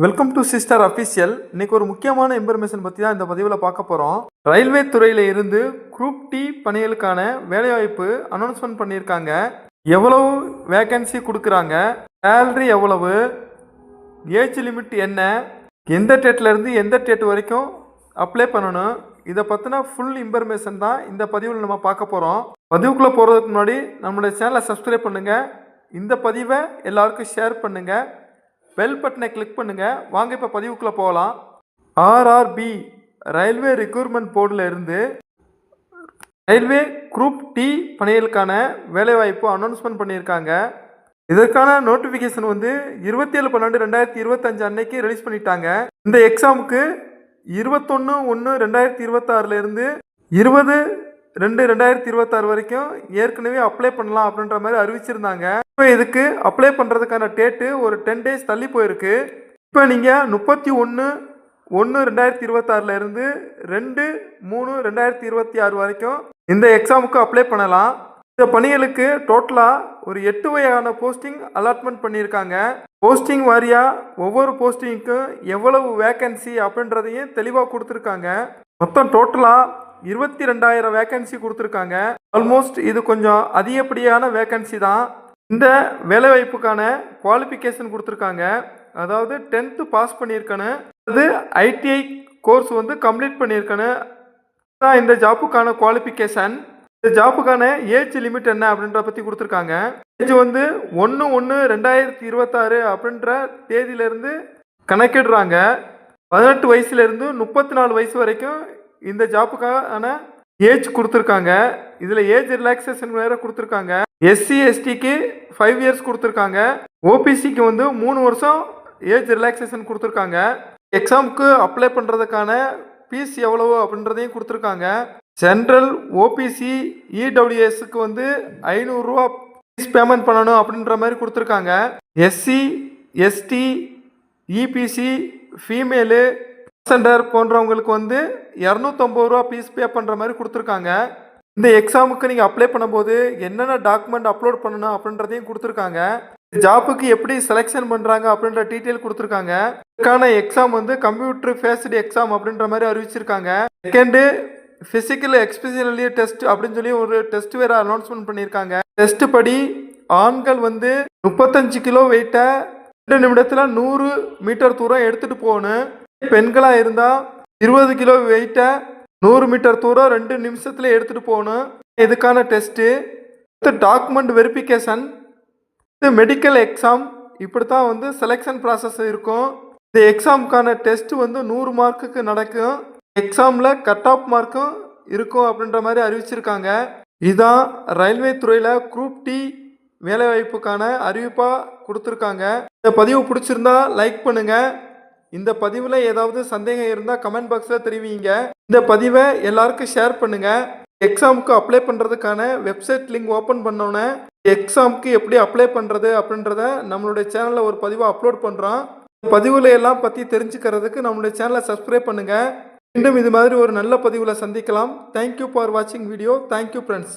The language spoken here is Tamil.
Welcome to sister official. இன்னைக்கு ஒரு முக்கியமான இன்ஃபர்மேஷன் பற்றி தான் இந்த பதிவில் பார்க்க போகிறோம். ரயில்வே துறையில் இருந்து குரூப் டி பணிகளுக்கான வேலைவாய்ப்பு அனௌன்ஸ்மெண்ட் பண்ணியிருக்காங்க. எவ்வளவு வேகன்சி கொடுக்குறாங்க, சேலரி எவ்வளவு, ஏஜ் லிமிட் என்ன, எந்த டேட்லேருந்து எந்த டேட் வரைக்கும் அப்ளை பண்ணணும், இதை பற்றின ஃபுல் இன்ஃபர்மேஷன் தான் இந்த பதிவில் நம்ம பார்க்க போகிறோம். பதிவுக்குள்ளே போகிறதுக்கு முன்னாடி நம்மளுடைய சேனலை சப்ஸ்கிரைப் பண்ணுங்கள். இந்த பதிவை எல்லாருக்கும் ஷேர் பண்ணுங்கள். பெல் பட்டனை கிளிக் பண்ணுங்கள். வாங்க இப்போ பதிவுக்குள்ளே போகலாம். ஆர்ஆர்பி ரயில்வே ரெக்ரூட்மெண்ட் போர்டில் இருந்து ரயில்வே குரூப் டி பணிகளுக்கான வேலைவாய்ப்பு அனௌன்ஸ்மெண்ட் பண்ணியிருக்காங்க. இதற்கான நோட்டிஃபிகேஷன் 27/12/2025 அன்னைக்கு ரிலீஸ் பண்ணிட்டாங்க. இந்த எக்ஸாமுக்கு 21/1/2026 20/2/2026 வரைக்கும் ஏற்கனவே அப்ளை பண்ணலாம் அப்படின்ற மாதிரி அறிவிச்சிருந்தாங்க. இப்போ இதுக்கு அப்ளை பண்ணுறதுக்கான டேட்டு ஒரு 10 டேஸ் தள்ளி போயிருக்கு. இப்போ நீங்கள் 31/1/2026 2/3/2026 வரைக்கும் இந்த எக்ஸாமுக்கு அப்ளை பண்ணலாம். இந்த பணிகளுக்கு டோட்டலாக ஒரு 8 வகையான போஸ்டிங் அலாட்மெண்ட் பண்ணியிருக்காங்க. போஸ்டிங் வாரியாக ஒவ்வொரு போஸ்டிங்க்கும் எவ்வளவு வேக்கன்சி அப்படின்றதையும் தெளிவாக கொடுத்துருக்காங்க. மொத்தம் டோட்டலாக 22,000 வேக்கன்சி கொடுத்துருக்காங்க. ஆல்மோஸ்ட் இது கொஞ்சம் அதிகப்படியான வேக்கன்சி தான். இந்த வேலைவாய்ப்புக்கான குவாலிஃபிகேஷன் கொடுத்துருக்காங்க. அதாவது 10th பாஸ் பண்ணியிருக்கணும், அது ஐடிஐ கோர்ஸ் கம்ப்ளீட் பண்ணியிருக்கணும் தான் இந்த ஜாப்புக்கான குவாலிஃபிகேஷன். இந்த ஜாப்புக்கான ஏஜ் லிமிட் என்ன அப்படின்ற பற்றி கொடுத்துருக்காங்க. ஏஜ் 1/1/2026 அப்படின்ற தேதியிலேருந்து கணக்கிடுறாங்க. 18 வயசுலேருந்து 34 வயசு வரைக்கும் இந்த ஜாப்புக்கான ஏஜ் கொடுத்துருக்காங்க. இதில் ஏஜ் ரிலாக்ஸேஷன் வேறு கொடுத்துருக்காங்க. எஸ்சி எஸ்டிக்கு 5 இயர்ஸ் கொடுத்துருக்காங்க. ஓபிசிக்கு 3 வருஷம் ஏஜ் ரிலாக்ஸேஷன் கொடுத்துருக்காங்க. எக்ஸாமுக்கு அப்ளை பண்ணுறதுக்கான ஃபீஸ் எவ்வளவு அப்படின்றதையும் கொடுத்துருக்காங்க. சென்ட்ரல் ஓபிசி இடபிள்யூஎஸ்க்கு 500 ரூபா ஃபீஸ் பேமெண்ட் பண்ணணும் அப்படின்ற மாதிரி கொடுத்துருக்காங்க. SC ST EBC female centre போன்றவங்களுக்கு 250 ரூபா ஃபீஸ் பே பண்ணுற மாதிரி கொடுத்துருக்காங்க. இந்த எக்ஸாமுக்கு நீங்கள் அப்ளை பண்ணும்போது என்னென்ன டாக்குமெண்ட் அப்லோட் பண்ணணும் அப்படின்றதையும் கொடுத்துருக்காங்க. ஜாப்புக்கு எப்படி செலெக்ஷன் பண்ணுறாங்க அப்படின்ற டீட்டெயில் கொடுத்துருக்காங்க. இதுக்கான எக்ஸாம் கம்ப்யூட்டர் பேஸ்டு எக்ஸாம் அப்படின்ற மாதிரி அறிவிச்சிருக்காங்க. செகண்டு ஃபிசிக்கல் எக்ஸ்பீரியன்லி டெஸ்ட் அப்படின்னு சொல்லி ஒரு டெஸ்ட் வேறு அனௌன்ஸ்மெண்ட் பண்ணியிருக்காங்க. டெஸ்ட் படி ஆண்கள் 35 கிலோ வெயிட்டை 2 நிமிடத்தில் 100 மீட்டர் தூரம் எடுத்துகிட்டு போகணும். பெண்களாக இருந்தால் 20 கிலோ வெயிட்டை 100 மீட்டர் தூரம் 2 நிமிஷத்தில் எடுத்துகிட்டு போகணும். இதுக்கான test document verification, medical exam, இப்படி தான் செலெக்ஷன் ப்ராசஸ் இருக்கும். இந்த எக்ஸாமுக்கான டெஸ்ட் 100 மார்க்குக்கு நடக்கும். எக்ஸாமில் கட் ஆஃப் மார்க்கும் இருக்கும் அப்படின்ற மாதிரி அறிவிச்சிருக்காங்க. இதுதான் ரயில்வே துறையில் குரூப் டி வேலைவாய்ப்புக்கான அறிவிப்பாக கொடுத்துருக்காங்க. இந்த பதிவு பிடிச்சிருந்தா லைக் பண்ணுங்கள். இந்த பதிவில் ஏதாவது சந்தேகம் இருந்தால் கமெண்ட் பாக்ஸில் தெரிவிங்க. இந்த பதிவை எல்லாருக்கும் ஷேர் பண்ணுங்கள். எக்ஸாமுக்கு அப்ளை பண்ணுறதுக்கான வெப்சைட் லிங்க் ஓப்பன் பண்ணோன்னே எக்ஸாமுக்கு எப்படி அப்ளை பண்ணுறது அப்படின்றத நம்மளுடைய சேனலில் ஒரு பதிவை அப்லோட் பண்ணுறோம். பதிவில் எல்லாம் பற்றி தெரிஞ்சுக்கிறதுக்கு நம்மளுடைய சேனலை சப்ஸ்கிரைப் பண்ணுங்கள். மீண்டும் இது மாதிரி ஒரு நல்ல பதிவில் சந்திக்கலாம். தேங்க்யூ ஃபார் வாட்சிங் வீடியோ. Thank you friends.